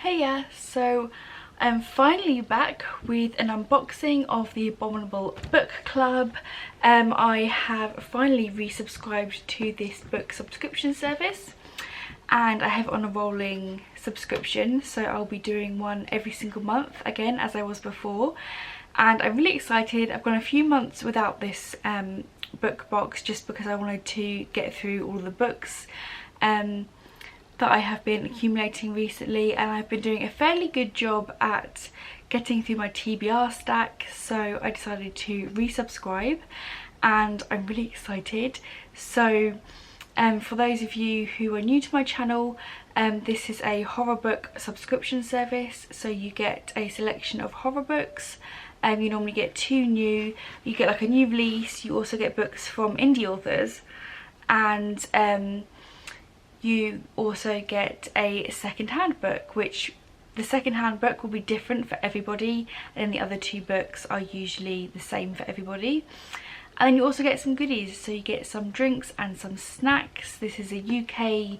Heya! So I'm finally back with an unboxing of the Abominable book club. I have finally resubscribed to this book subscription service and I have it on a rolling subscription, so I'll be doing one every single month again as I was before, and I'm really excited. I've gone a few months without this book box just because I wanted to get through all the books that I have been accumulating recently, and I've been doing a fairly good job at getting through my TBR stack, so I decided to resubscribe and I'm really excited. So for those of you who are new to my channel, this is a horror book subscription service, so you get a selection of horror books. You normally get you get like a new release, you also get books from indie authors, and you also get a second-hand book, which the second-hand book will be different for everybody, and the other two books are usually the same for everybody. And then you also get some goodies, so you get some drinks and some snacks. This is a UK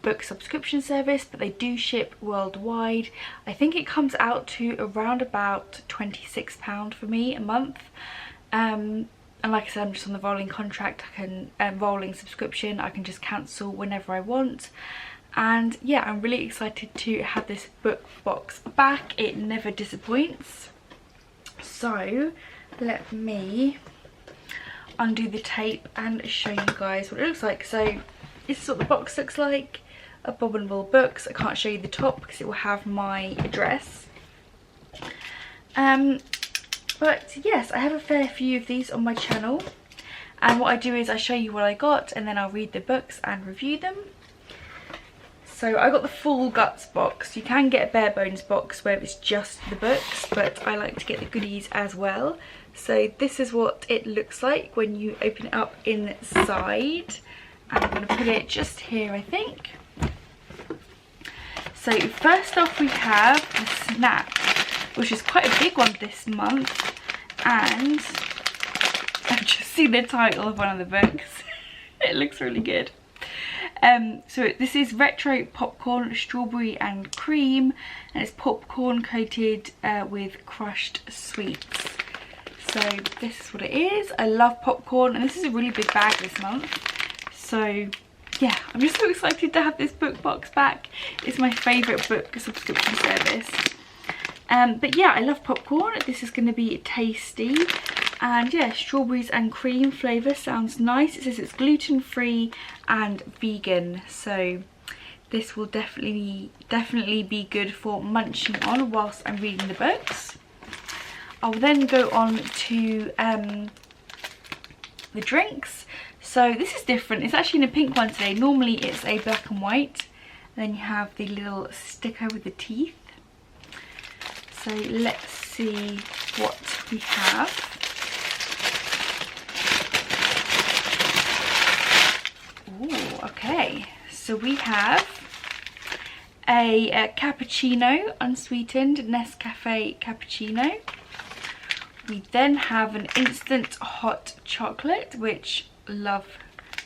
book subscription service, but they do ship worldwide. I think it comes out to around about £26 for me a month. And like I said, I'm just on the rolling contract. I can rolling subscription. I can just cancel whenever I want. And yeah, I'm really excited to have this book box back. It never disappoints. So let me undo the tape and show you guys what it looks like. So this is what the box looks like. Abominable books. I can't show you the top because it will have my address. But yes, I have a fair few of these on my channel, and what I do is I show you what I got and then I'll read the books and review them. So I got the full guts box. You can get a bare bones box where it's just the books, but I like to get the goodies as well. So this is what it looks like when you open it up inside. And I'm going to put it just here, I think. So first off we have the snack, which is quite a big one this month, and I've just seen the title of one of the books. It looks really good. So this is retro popcorn, strawberry and cream, and it's popcorn coated with crushed sweets. So this is what it is. I love popcorn, and this is a really big bag this month. So yeah, I'm just so excited to have this book box back. It's my favourite book subscription service. But yeah, I love popcorn. This is going to be tasty, and yeah, strawberries and cream flavour sounds nice. It says it's gluten-free and vegan, so this will definitely be good for munching on whilst I'm reading the books. I'll then go on to the drinks. So this is different. It's actually in a pink one today. Normally it's a black and white, and then you have the little sticker with the teeth. So let's see what we have. Ooh, okay. So we have a cappuccino, unsweetened Nescafe cappuccino. We then have an instant hot chocolate, which love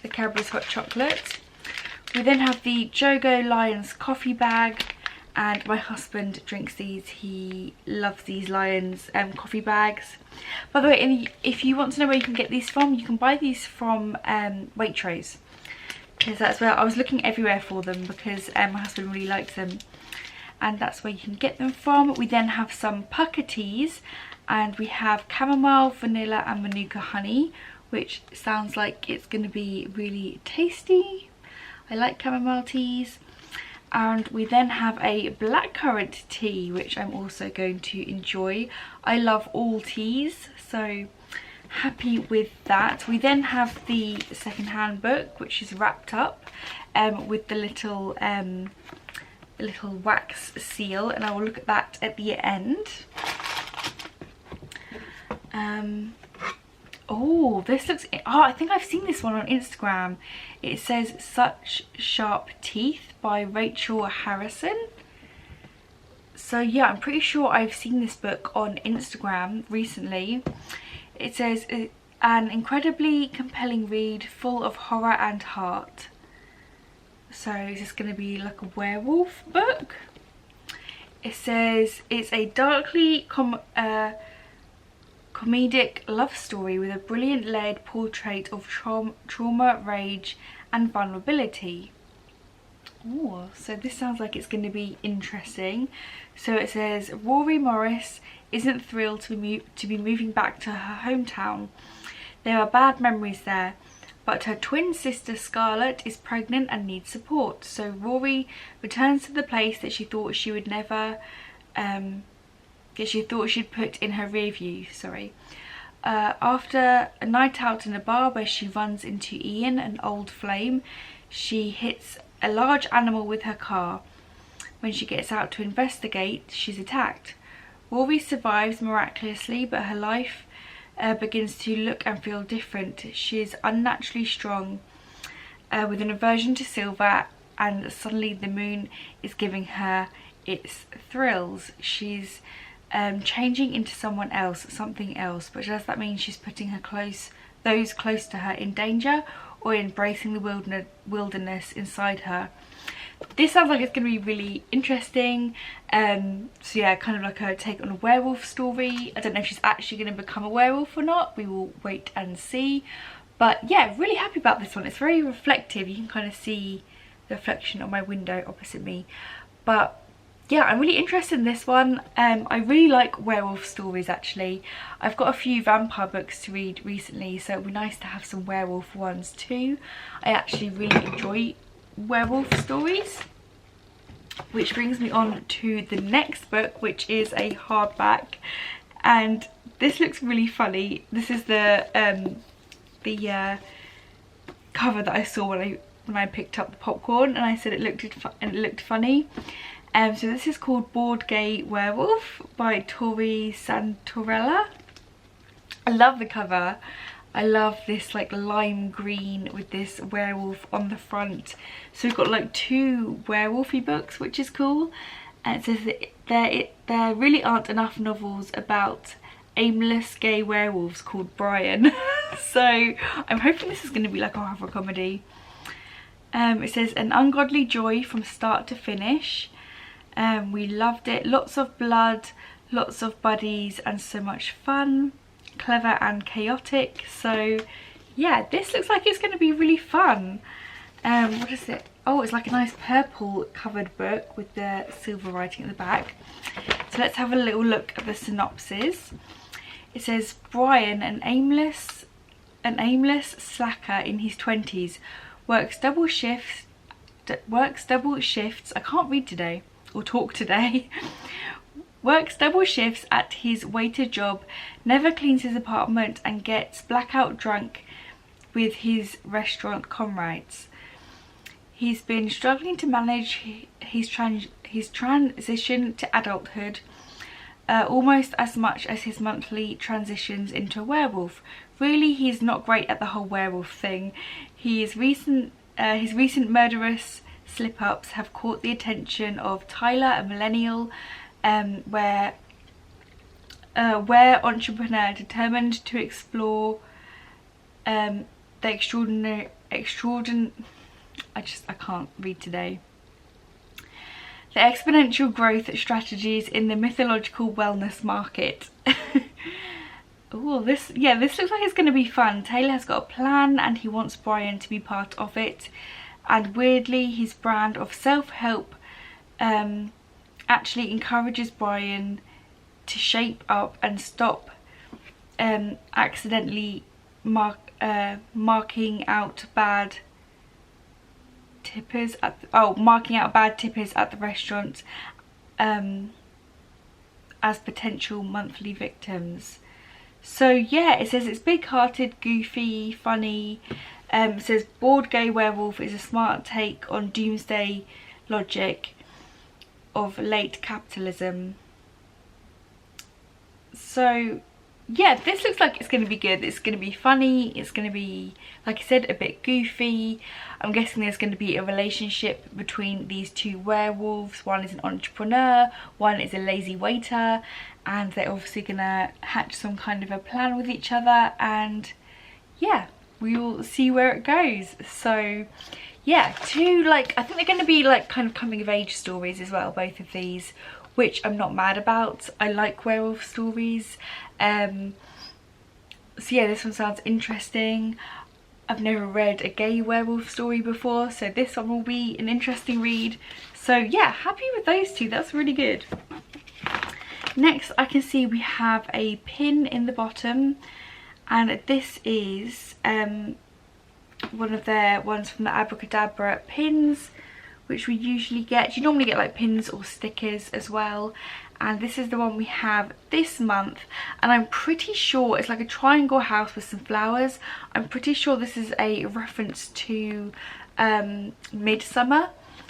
the Cadbury's hot chocolate. We then have the Jogo Lions coffee bag, and my husband drinks these. He loves these Lions coffee bags. By the way, if you want to know where you can get these from, you can buy these from Waitrose, because that's where I was looking everywhere for them, because my husband really likes them, and that's where you can get them from. We then have some pucker teas, and we have chamomile, vanilla and manuka honey, which sounds like it's going to be really tasty. I like chamomile teas. And we then have a blackcurrant tea, which I'm also going to enjoy. I love all teas, so happy with that. We then have the second-hand book, which is wrapped up with the little wax seal, and I will look at that at the end. Oh, this looks... Oh, I think I've seen this one on Instagram. It says Such Sharp Teeth by Rachel Harrison. So yeah, I'm pretty sure I've seen this book on Instagram recently. It says an incredibly compelling read full of horror and heart. So is this going to be like a werewolf book? It says it's a darkly comedic love story with a brilliant layered portrait of trauma, rage and vulnerability. Oh, so this sounds like it's going to be interesting. So it says Rory Morris isn't thrilled to be moving back to her hometown. There are bad memories there, but her twin sister Scarlett is pregnant and needs support. So Rory returns to the place that she thought she would never, that she thought she'd put in her rear view. After a night out in a bar where she runs into Ian, an old flame, she hits a large animal with her car. When she gets out to investigate, she's attacked. Rory survives miraculously, but her life begins to look and feel different. She is unnaturally strong, with an aversion to silver, and suddenly the moon is giving her its thrills. She's changing into someone else, something else. But does that mean she's putting those close to her in danger, or embracing the wilderness inside her? This sounds like it's going to be really interesting. So yeah, kind of like a take on a werewolf story. I don't know if she's actually going to become a werewolf or not. We will wait and see. But yeah, really happy about this one. It's very reflective. You can kind of see the reflection on my window opposite me. But yeah, I'm really interested in this one. I really like werewolf stories actually. I've got a few vampire books to read recently, so it'd be nice to have some werewolf ones too. I actually really enjoy werewolf stories. Which brings me on to the next book, which is a hardback, and this looks really funny. This is the cover that I saw when I picked up the popcorn, and I said it looked funny. So this is called Board Gay Werewolf by Tori Santorella. I love the cover. I love this like lime green with this werewolf on the front. So we've got like two werewolfy books, which is cool. And it says that there really aren't enough novels about aimless gay werewolves called Brian. So I'm hoping this is going to be like a horror comedy. It says an ungodly joy from start to finish. We loved it. Lots of blood, lots of buddies, and so much fun. Clever and chaotic. So yeah, this looks like it's going to be really fun. What is it? Oh, it's like a nice purple covered book with the silver writing at the back. So let's have a little look at the synopsis. It says Brian, an aimless slacker in his 20s, works double shifts. I can't read today or talk today. Works double shifts at his waiter job, never cleans his apartment, and gets blackout drunk with his restaurant comrades. He's been struggling to manage his transition to adulthood, almost as much as his monthly transitions into a werewolf. Really, he's not great at the whole werewolf thing. His recent murderous slip-ups have caught the attention of Tyler, a millennial, where entrepreneur determined to explore the extraordinary I can't read today. The exponential growth strategies in the mythological wellness market. Oh, this looks like it's going to be fun. Taylor has got a plan and he wants Brian to be part of it. And weirdly, his brand of self-help actually encourages Brian to shape up and stop accidentally marking out bad tippers at the restaurant as potential monthly victims. So yeah, it says it's big-hearted, goofy, funny. It says Board Gay Werewolf is a smart take on doomsday logic of late capitalism. So yeah, this looks like it's going to be good. It's going to be funny. It's going to be, like I said, a bit goofy. I'm guessing there's going to be a relationship between these two werewolves. One is an entrepreneur, one is a lazy waiter, and they're obviously going to hatch some kind of a plan with each other, and yeah, we will see where it goes. So yeah, I think they're going to be like kind of coming of age stories as well, both of these, which I'm not mad about. I like werewolf stories. So yeah, this one sounds interesting. I've never read a gay werewolf story before, so this one will be an interesting read. So yeah, happy with those two. That's really good. Next, I can see we have a pin in the bottom, and this is one of their ones from the Abracadabra pins, which we usually get. You normally get like pins or stickers as well, and this is the one we have this month, and I'm pretty sure it's like a triangle house with some flowers. I'm pretty sure this is a reference to Midsummer,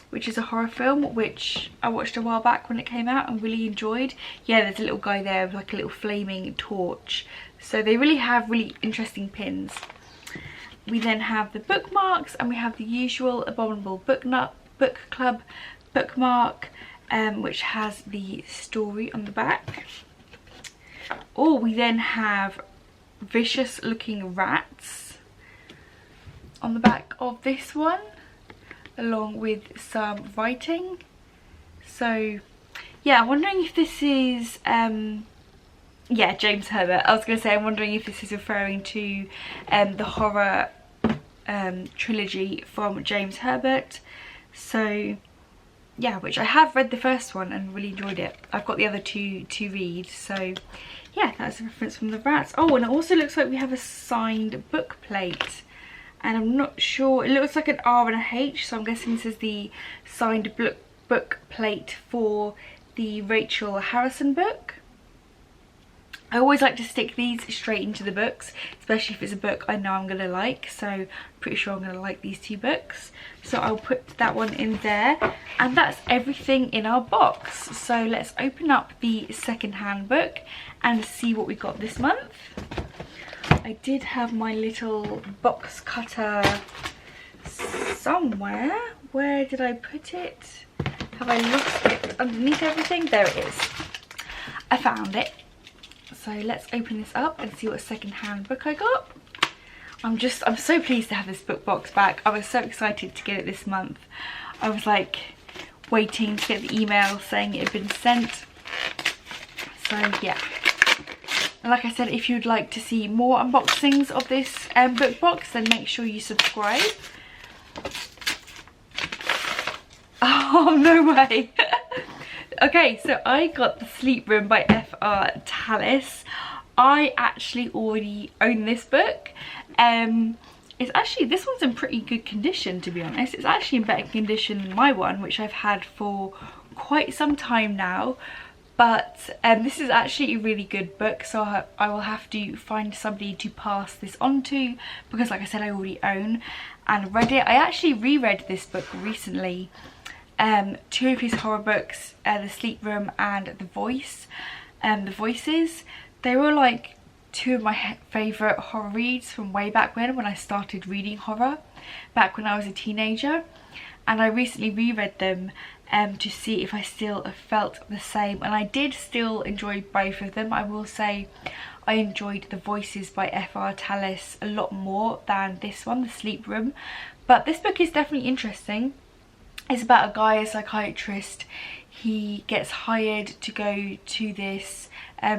which is a horror film which I watched a while back when it came out and really enjoyed. Yeah, there's a little guy there with like a little flaming torch. So they really have really interesting pins. We then have the bookmarks, and we have the usual Abominable Book Club bookmark, which has the story on the back. Or we then have vicious looking rats on the back of this one, along with some writing. So yeah, I'm wondering if this is yeah, James Herbert. I was going to say, I'm wondering if this is referring to the horror trilogy from James Herbert. So yeah, which I have read the first one and really enjoyed it. I've got the other two to read, so yeah, that's a reference from the rats. Oh, and it also looks like we have a signed book plate, and I'm not sure, it looks like an R and a H, so I'm guessing this is the signed book plate for the Rachel Harrison book. I always like to stick these straight into the books, especially if it's a book I know I'm going to like, so I'm pretty sure I'm going to like these two books. So I'll put that one in there, and that's everything in our box. So let's open up the second-hand book and see what we got this month. I did have my little box cutter somewhere. Where did I put it? Have I lost it underneath everything? There it is. I found it. So let's open this up and see what second-hand book I got. I'm so pleased to have this book box back. I was so excited to get it this month. I was like waiting to get the email saying it had been sent. So yeah. And like I said, if you'd like to see more unboxings of this book box, then make sure you subscribe. Oh, no way. Okay, so I got The Sleep Room by F.R. Tallis. I actually already own this book. It's actually, this one's in pretty good condition, to be honest. It's actually in better condition than my one, which I've had for quite some time now. But this is actually a really good book, so I will have to find somebody to pass this on to, because like I said, I already own and read it. I actually reread this book recently. Two of his horror books, The Sleep Room and The Voices, they were like two of my favourite horror reads from way back when I started reading horror, back when I was a teenager. And I recently reread them to see if I still felt the same, and I did still enjoy both of them. I will say I enjoyed The Voices by F.R. Tallis a lot more than this one, The Sleep Room, but this book is definitely interesting. It's about a guy, a psychiatrist. He gets hired to go to this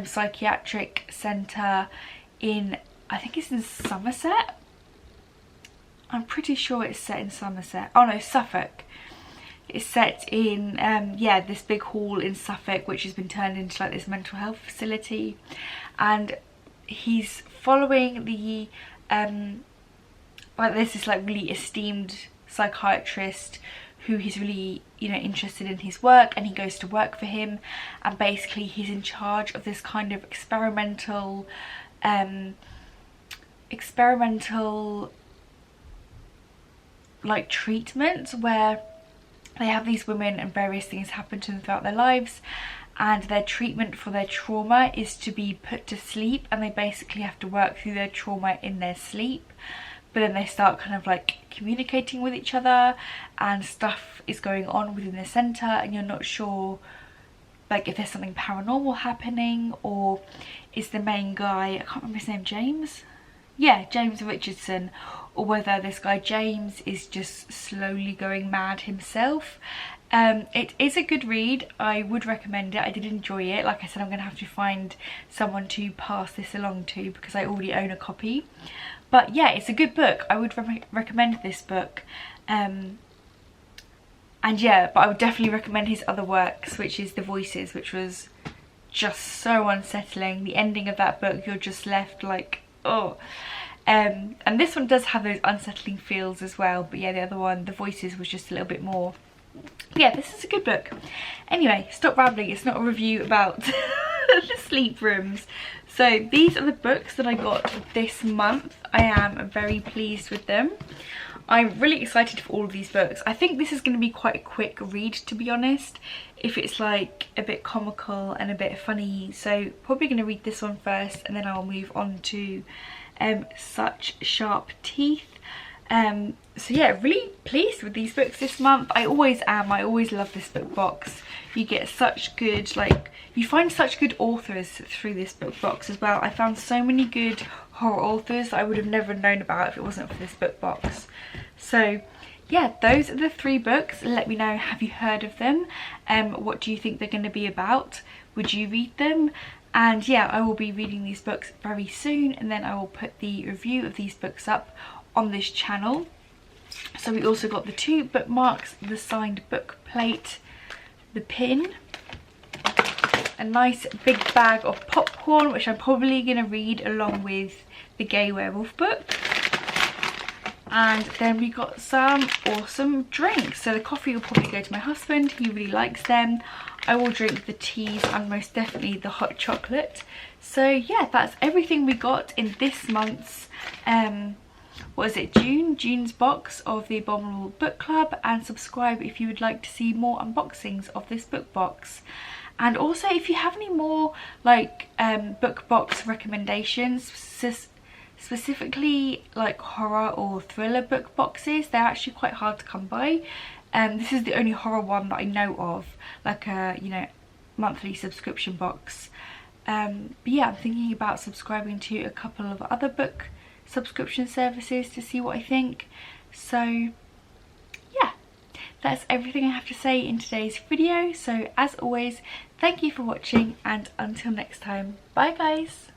psychiatric centre in, I think it's in Somerset. I'm pretty sure it's set in Somerset. Oh no, Suffolk. It's set in, yeah, this big hall in Suffolk, which has been turned into like this mental health facility. And he's following the, like there's this like really esteemed psychiatrist who he's really, you know, interested in his work, and he goes to work for him, and basically he's in charge of this kind of experimental like treatment where they have these women and various things happen to them throughout their lives, and their treatment for their trauma is to be put to sleep, and they basically have to work through their trauma in their sleep. But then they start kind of like communicating with each other, and stuff is going on within the centre, and you're not sure like if there's something paranormal happening, or is the main guy, I can't remember his name, James? Yeah, James Richardson, or whether this guy James is just slowly going mad himself. It is a good read. I would recommend it. I did enjoy it. Like I said, I'm going to have to find someone to pass this along to because I already own a copy. But yeah, it's a good book. I would recommend this book. And yeah, but I would definitely recommend his other works, which is The Voices, which was just so unsettling. The ending of that book, you're just left like, oh. And this one does have those unsettling feels as well. But yeah, the other one, The Voices, was just a little bit more. Yeah, this is a good book. Anyway, stop rambling. It's not a review about the sleep rooms. So these are the books that I got this month. I am very pleased with them. I'm really excited for all of these books. I think this is going to be quite a quick read, to be honest, if it's like a bit comical and a bit funny. So probably going to read this one first and then I'll move on to Such Sharp Teeth. So yeah, really pleased with these books this month. I always am. I always love this book box. You get such good, like, you find such good authors through this book box as well. I found so many good horror authors that I would have never known about if it wasn't for this book box. So yeah, those are the 3 books. Let me know, have you heard of them? What do you think they're going to be about? Would you read them? And yeah, I will be reading these books very soon, and then I will put the review of these books up on this channel. So we also got the 2 bookmarks, the signed book plate, the pin, a nice big bag of popcorn, which I'm probably going to read along with the Gay Werewolf book. And then we got some awesome drinks. So the coffee will probably go to my husband, he really likes them. I will drink the teas and most definitely the hot chocolate. So yeah, that's everything we got in this month's what is it, June's box of the Abominable Book Club. And subscribe if you would like to see more unboxings of this book box. And also if you have any more like book box recommendations, specifically like horror or thriller book boxes, they're actually quite hard to come by. This is the only horror one that I know of, like a, you know, monthly subscription box. But yeah, I'm thinking about subscribing to a couple of other book subscription services to see what I think. So yeah, that's everything I have to say in today's video. So as always, thank you for watching, and until next time, bye guys.